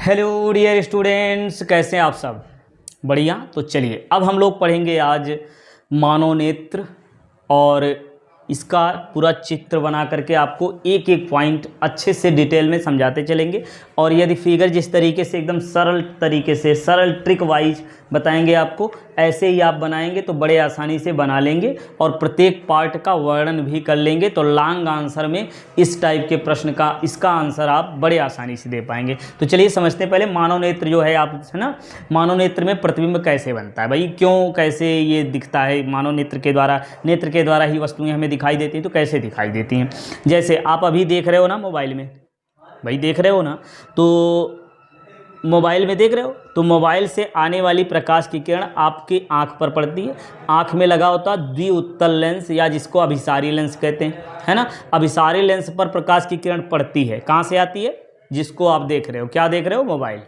Hello dear students, कैसे हैं आप सब? बढ़िया। तो चलिए अब हम लोग पढ़ेंगे आज मानव नेत्र और इसका पूरा चित्र बना करके आपको एक एक पॉइंट अच्छे से डिटेल में समझाते चलेंगे। और यदि फिगर जिस तरीके से एकदम सरल तरीके से सरल ट्रिक वाइज बताएंगे आपको, ऐसे ही आप बनाएंगे तो बड़े आसानी से बना लेंगे और प्रत्येक पार्ट का वर्णन भी कर लेंगे। तो लॉन्ग आंसर में इस टाइप के प्रश्न का इसका आंसर आप बड़े आसानी से दे पाएंगे। तो चलिए समझते हैं पहले मानव नेत्र जो है, आप है ना, मानव नेत्र में प्रतिबिंब कैसे बनता है भाई, क्यों कैसे ये दिखता है। मानव नेत्र के द्वारा ही वस्तुएं हमें दिखाई देती हैं। तो कैसे दिखाई देती हैं, जैसे आप अभी देख रहे हो ना मोबाइल में, भाई देख रहे हो ना, तो मोबाइल में देख रहे हो तो मोबाइल से आने वाली प्रकाश की किरण आपकी आंख पर पड़ती है। आंख में लगा होता द्विउत्तल लेंस या जिसको अभिसारी लेंस कहते हैं, है ना। अभिसारी लेंस पर प्रकाश की किरण पड़ती है, कहाँ से आती है? जिसको आप देख रहे हो, क्या देख रहे हो? मोबाइल,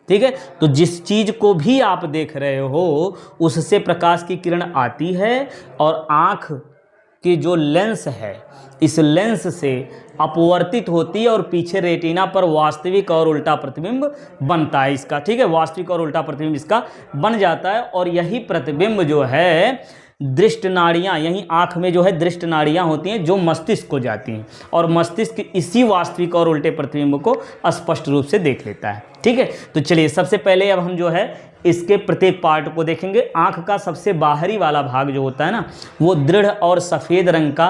ठीक है। तो जिस चीज़ को भी आप देख रहे हो उससे प्रकाश की किरण आती है और आँख की जो लेंस है इस लेंस से अपवर्तित होती है और पीछे रेटिना पर वास्तविक और उल्टा प्रतिबिंब बनता है इसका, ठीक है। वास्तविक और उल्टा प्रतिबिंब इसका बन जाता है और यही प्रतिबिंब जो है दृष्ट नाड़ियाँ, यहीं आँख में जो है दृष्ट नाड़ियाँ होती हैं जो मस्तिष्क को जाती हैं और मस्तिष्क इसी वास्तविक और उल्टे प्रतिबिंब को स्पष्ट रूप से देख लेता है, ठीक है। तो चलिए सबसे पहले अब हम जो है इसके प्रत्येक पार्ट को देखेंगे। आँख का सबसे बाहरी वाला भाग जो होता है ना, वो दृढ़ और सफ़ेद रंग का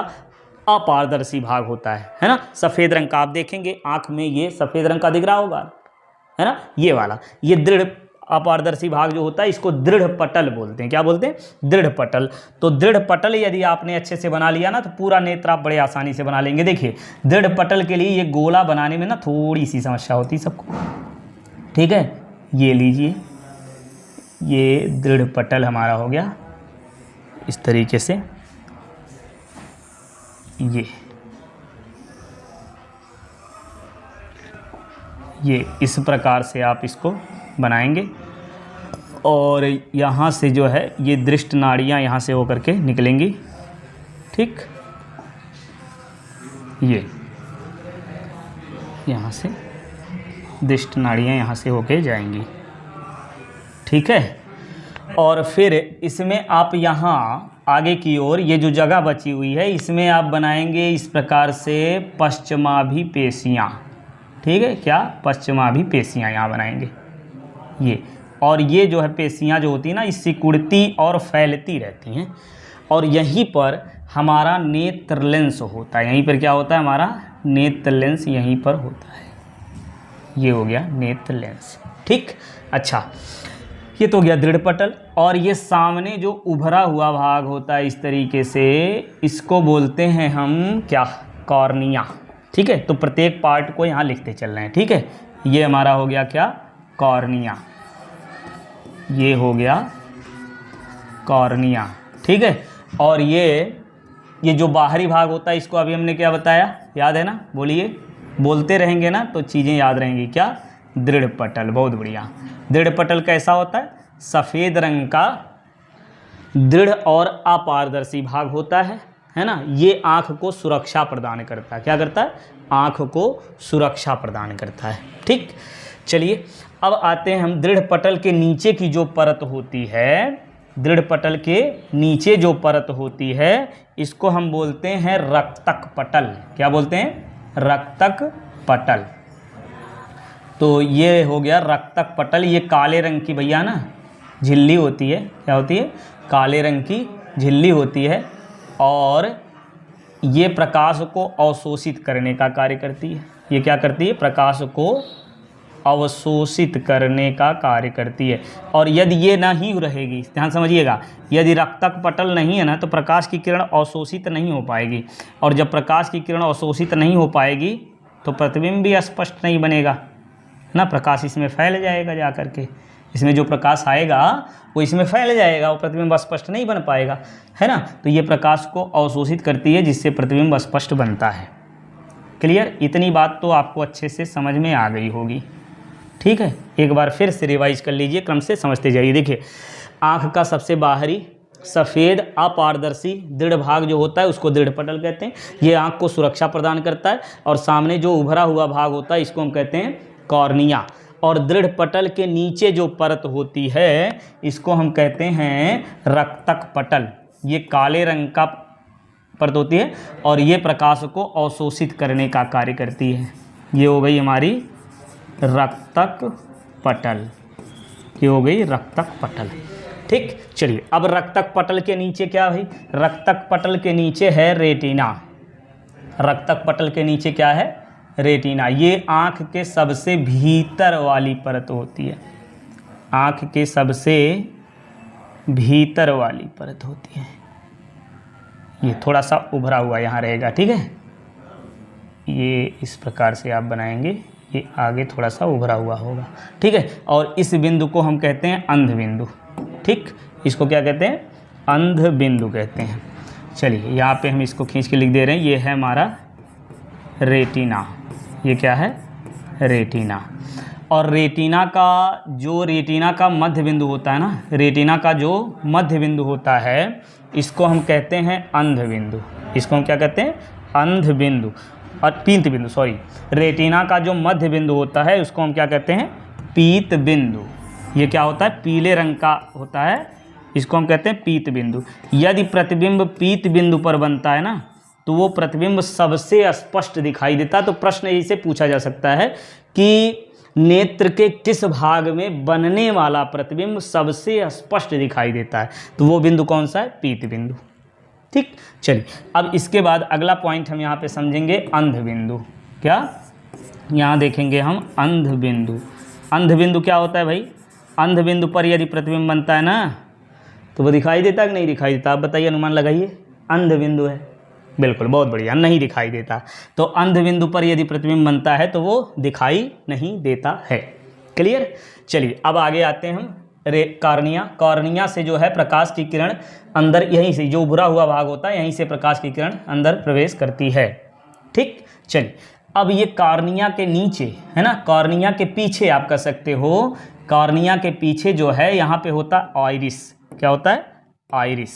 अपारदर्शी भाग होता है ना। सफ़ेद रंग का आप देखेंगे आँख में, ये सफ़ेद रंग का दिख रहा होगा, है ना, ये वाला, ये दृढ़ अपारदर्शी भाग जो होता है इसको दृढ़ पटल बोलते हैं। क्या बोलते हैं? दृढ़ पटल। तो दृढ़ पटल यदि आपने अच्छे से बना लिया ना तो पूरा नेत्र आप बड़े आसानी से बना लेंगे। देखिए दृढ़ पटल के लिए ये गोला बनाने में ना थोड़ी सी समस्या होती है सबको, ठीक है। ये लीजिए, ये दृढ़ पटल हमारा हो गया इस तरीके से, ये इस प्रकार से आप इसको बनाएंगे और यहाँ से जो है ये दृष्ट नाड़ियाँ यहाँ से होकर के निकलेंगी, ठीक। ये यहाँ से दृष्ट नाड़ियाँ यहाँ से होके जाएंगी, ठीक है। और फिर इसमें आप यहाँ आगे की ओर ये जो जगह बची हुई है इसमें आप बनाएंगे इस प्रकार से पश्चिमाभिपेशियाँ, ठीक है। क्या? पश्चिमाभिपेशियाँ यहाँ बनाएंगे ये। और ये जो है पेशियाँ जो होती है ना, इससे कुड़ती और फैलती रहती हैं और यहीं पर हमारा नेत्र लेंस होता है। यहीं पर क्या होता है? हमारा नेत्र लेंस यहीं पर होता है। ये हो गया नेत्र लेंस, ठीक। अच्छा, ये तो हो गया दृढ़ पटल। और ये सामने जो उभरा हुआ भाग होता है इस तरीके से, इसको बोलते हैं हम क्या? कॉर्निया, ठीक है। तो प्रत्येक पार्ट को यहाँ लिखते चल रहे हैं, ठीक है। ये हमारा हो गया क्या? कॉर्निया। ये हो गया कॉर्निया, ठीक है। और ये जो बाहरी भाग होता है इसको अभी हमने क्या बताया, याद है ना? बोलिए, बोलते रहेंगे ना तो चीज़ें याद रहेंगी। क्या? दृढ़ पटल। बहुत बढ़िया। दृढ़ पटल कैसा होता है? सफ़ेद रंग का दृढ़ और अपारदर्शी भाग होता है ना। ये आँख को सुरक्षा प्रदान करता है। क्या करता है? आँख को सुरक्षा प्रदान करता है, ठीक। चलिए अब आते हैं हम दृढ़ पटल के नीचे की जो परत होती है, दृढ़ पटल के नीचे जो परत होती है इसको हम बोलते हैं रक्तक पटल। क्या बोलते हैं? रक्तक पटल। तो ये हो गया रक्तक पटल। ये काले रंग की भैया ना झिल्ली होती है। क्या होती है? काले रंग की झिल्ली होती है और ये प्रकाश को अवशोषित करने का कार्य करती है। ये क्या करती है? प्रकाश को अवशोषित करने का कार्य करती है। और यदि ये नहीं रहेगी, ध्यान समझिएगा, यदि रक्तक पटल नहीं है ना तो प्रकाश की किरण अवशोषित नहीं हो पाएगी। और जब प्रकाश की किरण अवशोषित नहीं हो पाएगी तो प्रतिबिंब भी स्पष्ट नहीं बनेगा ना। प्रकाश इसमें फैल जाएगा, जा करके इसमें जो प्रकाश आएगा वो इसमें फैल जाएगा, वो प्रतिबिंब स्पष्ट नहीं बन पाएगा, है ना। तो ये प्रकाश को अवशोषित करती है जिससे प्रतिबिंब स्पष्ट बनता है। क्लियर? इतनी बात तो आपको अच्छे से समझ में आ गई होगी, ठीक है। एक बार फिर से रिवाइज कर लीजिए, क्रम से समझते जाइए। देखिए आँख का सबसे बाहरी सफ़ेद अपारदर्शी दृढ़ भाग जो होता है उसको दृढ़ पटल कहते हैं। ये आँख को सुरक्षा प्रदान करता है और सामने जो उभरा हुआ भाग होता है इसको हम कहते हैं कॉर्निया। और दृढ़ पटल के नीचे जो परत होती है इसको हम कहते हैं रक्तक पटल। ये काले रंग का परत होती है और ये प्रकाश को अवशोषित करने का कार्य करती है। ये हो गई हमारी रक्तक पटल, ये हो गई रक्तक पटल। ठीक, चलिए अब रक्तक पटल के नीचे क्या भाई, रक्तक पटल के नीचे है रेटिना। रक्तक पटल के नीचे क्या है, रेटिना। ये आँख के सबसे भीतर वाली परत होती है, आँख के सबसे भीतर वाली परत होती है। ये थोड़ा सा उभरा हुआ यहाँ रहेगा, ठीक है, ये इस प्रकार से आप बनाएंगे, ये आगे थोड़ा सा उभरा हुआ होगा, ठीक है। और इस बिंदु को हम कहते हैं अंध बिंदु। ठीक, इसको क्या कहते हैं, अंध बिंदु कहते हैं। चलिए यहाँ पे हम इसको खींच के लिख दे रहे हैं, ये है हमारा रेटिना। ये क्या है, रेटिना। और रेटिना का मध्य बिंदु होता है ना, रेटिना का जो मध्य बिंदु होता है इसको हम कहते हैं अंध बिंदु। इसको हम क्या कहते हैं, अंध बिंदु और पीत बिंदु, सॉरी। रेटिना का जो मध्य बिंदु होता है उसको हम क्या कहते हैं, पीत बिंदु। ये क्या होता है, पीले रंग का होता है, इसको हम कहते हैं पीत बिंदु। यदि प्रतिबिंब पीत बिंदु पर बनता है ना तो वो प्रतिबिंब सबसे स्पष्ट दिखाई देता है। तो प्रश्न इसे पूछा जा सकता है कि नेत्र के किस भाग में बनने वाला प्रतिबिंब सबसे स्पष्ट दिखाई देता है, तो वो बिंदु कौन सा है, पीत बिंदु। ठीक, चलिए अब इसके बाद अगला पॉइंट हम यहाँ पे समझेंगे अंध बिंदु। क्या, यहाँ देखेंगे हम अंध बिंदु। अंध बिंदु क्या होता है भाई, अंध बिंदु पर यदि प्रतिबिंब बनता है ना तो वो दिखाई देता है कि नहीं दिखाई देता, आप बताइए, अनुमान लगाइए। अंध बिंदु है, बिल्कुल, बहुत बढ़िया, नहीं दिखाई देता। तो अंध बिंदु पर यदि प्रतिबिंब बनता है तो वो दिखाई नहीं देता है। क्लियर। चलिए अब आगे आते हैं हम कॉर्निया। कॉर्निया से जो है प्रकाश की किरण अंदर, यहीं से जो भुरा हुआ भाग होता है यहीं से प्रकाश की किरण अंदर प्रवेश करती है। ठीक, चलिए अब ये कॉर्निया के नीचे है ना, कॉर्निया के पीछे आप कह सकते हो, कॉर्निया के पीछे जो है यहाँ पे होता है आइरिस। क्या होता है, आइरिस।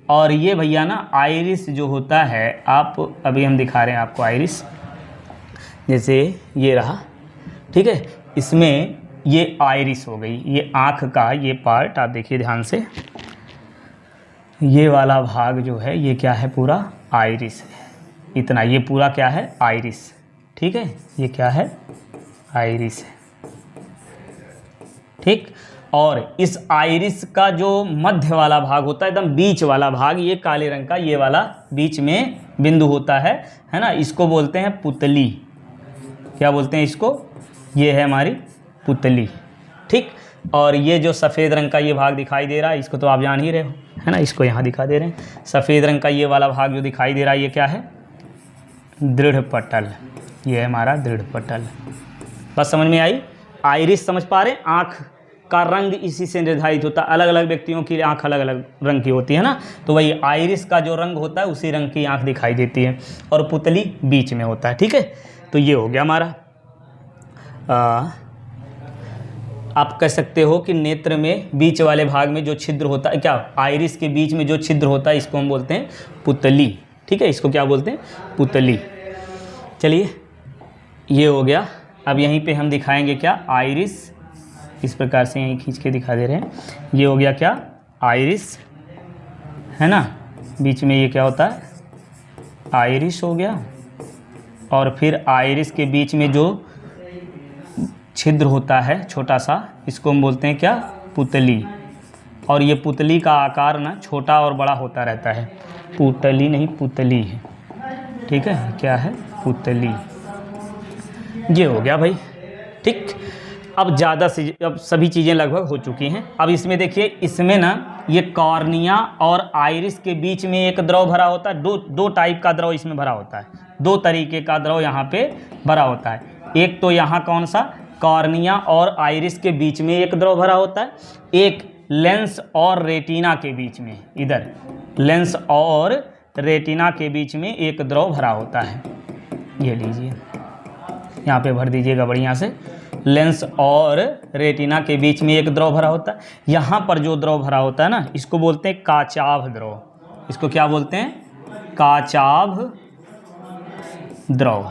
और ये भैया ना आइरिस जो होता है, आप अभी हम दिखा रहे हैं आपको आइरिस, जैसे ये रहा, ठीक है, इसमें ये आइरिस हो गई, ये आँख का ये पार्ट आप देखिए ध्यान से, ये वाला भाग जो है ये क्या है, पूरा आइरिस है। इतना, ये पूरा क्या है, आइरिस। ठीक है, ये क्या है, आइरिस है। ठीक, और इस आइरिस का जो मध्य वाला भाग होता है, एकदम बीच वाला भाग, ये काले रंग का ये वाला बीच में बिंदु होता है ना, इसको बोलते हैं पुतली। क्या बोलते हैं इसको, ये है हमारी पुतली। ठीक, और ये जो सफ़ेद रंग का ये भाग दिखाई दे रहा है, इसको तो आप जान ही रहे हो, है ना, इसको यहाँ दिखा दे रहे हैं। सफ़ेद रंग का ये वाला भाग जो दिखाई दे रहा है ये क्या है, दृढ़ पटल। ये है हमारा दृढ़ पटल। बस समझ में आई, आइरिस समझ पा रहे हैं, आँख का रंग इसी से निर्धारित होता है। अलग अलग व्यक्तियों की आंख अलग अलग रंग की होती है ना, तो वही आइरिस का जो रंग होता है उसी रंग की आंख दिखाई देती है, और पुतली बीच में होता है। ठीक है, तो ये हो गया हमारा। आप कह सकते हो कि नेत्र में बीच वाले भाग में जो छिद्र होता है, क्या, आइरिस के बीच में जो छिद्र होता है इसको हम बोलते हैं पुतली। ठीक है, इसको क्या बोलते हैं, पुतली। चलिए ये हो गया। अब यहीं पे हम दिखाएंगे क्या, आइरिस, इस प्रकार से यहीं खींच के दिखा दे रहे हैं। ये हो गया क्या, आइरिस, है ना, बीच में ये क्या होता है, आइरिस हो गया। और फिर आइरिस के बीच में जो छिद्र होता है छोटा सा, इसको हम बोलते हैं क्या, पुतली। और ये पुतली का आकार ना छोटा और बड़ा होता रहता है, पुतली नहीं पुतली है। ठीक है, क्या है, पुतली। ये हो गया भाई। ठीक, अब ज़्यादा से अब सभी चीज़ें लगभग हो चुकी हैं। अब इसमें देखिए, इसमें ना ये कॉर्निया और आइरिस के बीच में एक द्रव भरा होता है। दो टाइप का द्रव इसमें भरा होता है, दो तरीके का द्रव यहाँ पे भरा होता है। एक तो यहाँ कौन सा, कॉर्निया और आइरिस के बीच में एक द्रव भरा होता है, एक लेंस और रेटिना के बीच में, इधर लेंस और रेटिना के बीच में एक द्रव भरा होता है। ये लीजिए, यहाँ पे भर दीजिएगा बढ़िया से। लेंस और रेटिना के बीच में एक द्रव भरा होता है। यहाँ पर जो द्रव भरा होता है ना, इसको बोलते हैं काचाभ द्रव। इसको क्या बोलते हैं, काचाभ द्रव।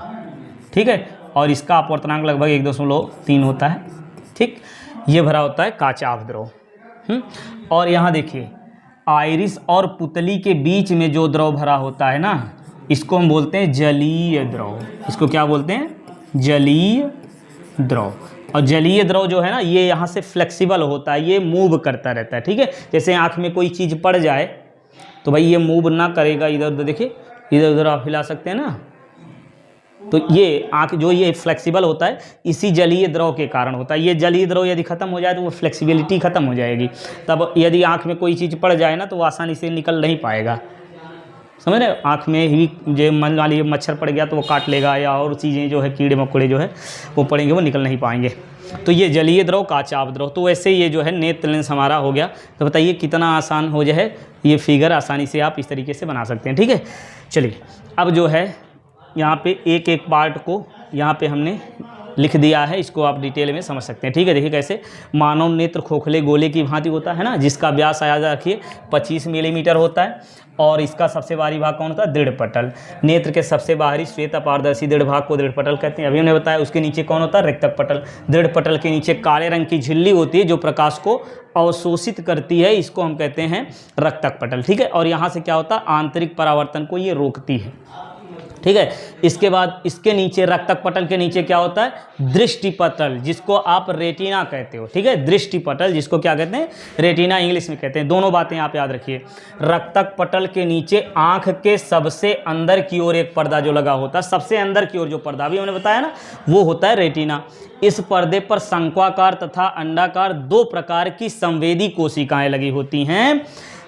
ठीक है, और इसका अपवर्तनांक लगभग 1.3 होता है। ठीक, ये भरा होता है काचाभ द्रव। और यहाँ देखिए आइरिस और पुतली के बीच में जो द्रव भरा होता है ना, इसको हम बोलते हैं जलीय द्रव। इसको क्या बोलते हैं? जलीय द्रव। और जलीय द्रव जो है ना, ये यहाँ से फ्लेक्सिबल होता है, ये मूव करता रहता है। ठीक है, जैसे आँख में कोई चीज़ पड़ जाए तो भाई ये मूव ना करेगा इधर उधर, देखिए इधर उधर आप हिला सकते हैं ना, तो ये आँख जो ये फ्लेक्सिबल होता है इसी जलीय द्रव के कारण होता है। ये जलीय द्रव यदि ख़त्म हो जाए तो वो फ्लेक्सिबिलिटी ख़त्म हो जाएगी, तब यदि आँख में कोई चीज़ पड़ जाए ना तो वो आसानी से निकल नहीं पाएगा। समझ रहे हो? आँख में ही जो मान लीजिए मच्छर पड़ गया तो वो काट लेगा, या और चीज़ें जो है कीड़े मकोड़े जो है वो पड़ेंगे, वो निकल नहीं पाएंगे। तो ये जलीय द्रव काचाभ द्रव। तो वैसे ये जो है नेत्र लेंस हमारा हो गया। तो बताइए कितना आसान हो जाए, ये फिगर आसानी से आप इस तरीके से बना सकते हैं। ठीक है, चलिए अब जो है यहाँ पे एक एक पार्ट को यहाँ पे हमने लिख दिया है, इसको आप डिटेल में समझ सकते हैं। ठीक है, देखिए कैसे मानव नेत्र खोखले गोले की भांति होता है ना, जिसका व्यास याद रखिए 25 मिलीमीटर होता है, और इसका सबसे बाहरी भाग कौन होता है? दृढ़ पटल। नेत्र के सबसे बाहरी श्वेत अपारदर्शी दृढ़ भाग को दृढ़ पटल कहते हैं। अभी हमने बताया उसके नीचे कौन होता है? रक्तक पटल। दृढ़ पटल के नीचे काले रंग की झिल्ली होती है जो प्रकाश को अवशोषित करती है, इसको हम कहते हैं रक्तक पटल। ठीक है, और यहाँ से क्या होता है? आंतरिक परावर्तन को ये रोकती है। ठीक है, इसके बाद इसके नीचे रक्तक पटल के नीचे क्या होता है? दृष्टि पटल, जिसको आप रेटिना कहते हो। ठीक है, दृष्टि पटल जिसको क्या कहते हैं? रेटिना इंग्लिश में कहते हैं। दोनों बातें आप याद रखिए। रक्तक पटल के नीचे आंख के सबसे अंदर की ओर एक पर्दा जो लगा होता है, सबसे अंदर की ओर जो पर्दा भी हमने बताया ना, वो होता है रेटिना। इस पर्दे पर शंक्वाकार तथा अंडाकार दो प्रकार की संवेदी कोशिकाएं लगी होती हैं।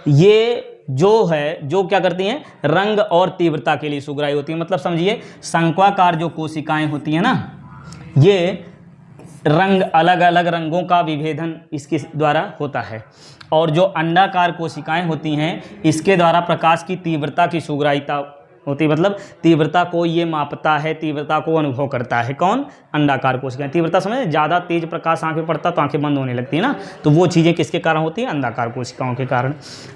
ये जो है जो क्या करती हैं? रंग और तीव्रता के लिए सुगराई होती है। मतलब समझिए शंक्वाकार जो कोशिकाएं होती हैं ना, ये रंग अलग अलग रंगों का विभेदन इसके द्वारा होता है, और जो अंडाकार कोशिकाएं होती हैं इसके द्वारा प्रकाश की तीव्रता की सुगराईता होती है। मतलब तीव्रता को ये मापता है, तीव्रता को अनुभव करता है। कौन? अंडाकार कोशिकाएं। तीव्रता समझे, ज़्यादा तेज प्रकाश आंखें पड़ता तो आंखें बंद होने लगती है ना, तो वो चीज़ें किसके कारण होती हैं? अंडाकार कोशिकाओं के कारण।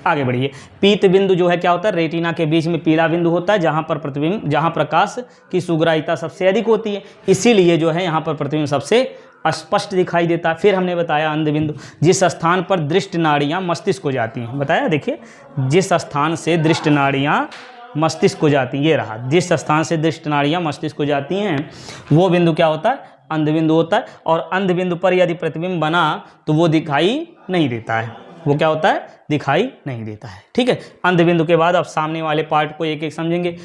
आगे बढ़िए। पीत बिंदु जो है क्या होता है? रेटिना के बीच में पीला बिंदु होता है, जहाँ पर प्रतिबिंब, जहाँ प्रकाश की सुगराईता सबसे अधिक होती है, इसीलिए जो है यहाँ पर प्रतिबिंब सबसे स्पष्ट दिखाई देता है। फिर हमने बताया अंध बिंदु, जिस स्थान पर दृष्टि नाड़ियाँ मस्तिष्क को जाती हैं। बताया, देखिए जिस स्थान से दृष्टि नाड़ियाँ मस्तिष्क को जाती, ये रहा, जिस स्थान से दृष्टि नाड़ियाँ मस्तिष्क को जाती हैं वो बिंदु क्या होता है? अंध बिंदु होता है। और अंध बिंदु पर यदि प्रतिबिंब बना तो वो दिखाई नहीं देता है। वो क्या होता है? दिखाई नहीं देता है। ठीक है, अंध बिंदु के बाद अब सामने वाले पार्ट को एक एक समझेंगे।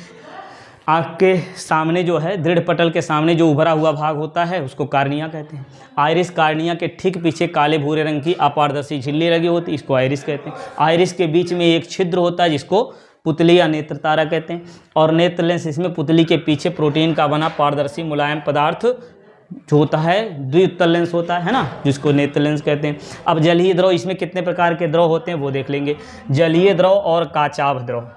आँख के सामने जो है, दृढ़ पटल के सामने जो उभरा हुआ भाग होता है उसको कार्निया कहते हैं। आइरिस कार्निया के ठीक पीछे काले भूरे रंग की अपारदर्शी झिल्ली लगी होती है, इसको आइरिस कहते हैं। आइरिस के बीच में एक छिद्र होता है जिसको पुतली या नेत्र तारा कहते हैं। और नेत्र लेंस, इसमें पुतली के पीछे प्रोटीन का बना पारदर्शी मुलायम पदार्थ जो होता है द्वितल लेंस होता है ना, जिसको नेत्र लेंस कहते हैं। अब जलीय द्रव, इसमें कितने प्रकार के द्रव होते हैं वो देख लेंगे। जलीय द्रव और काचाभ द्रव।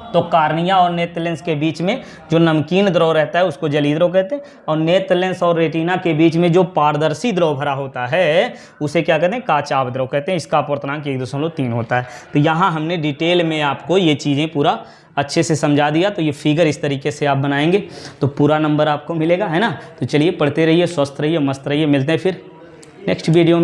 तो कार्निया और नेत्र लेंस के बीच में जो नमकीन द्रव रहता है उसको जलीय द्रव कहते हैं, और नेत्र लेंस और रेटिना के बीच में जो पारदर्शी द्रव भरा होता है उसे क्या कहते हैं? काचाभ द्रव कहते हैं। इसका अपूर्णांक 1.3 होता है। तो यहाँ हमने डिटेल में आपको ये चीज़ें पूरा अच्छे से समझा दिया। तो ये फिगर इस तरीके से आप बनाएंगे तो पूरा नंबर आपको मिलेगा, है ना। तो चलिए पढ़ते रहिए, स्वस्थ रहिए, मस्त रहिए। मिलते हैं फिर नेक्स्ट वीडियो में।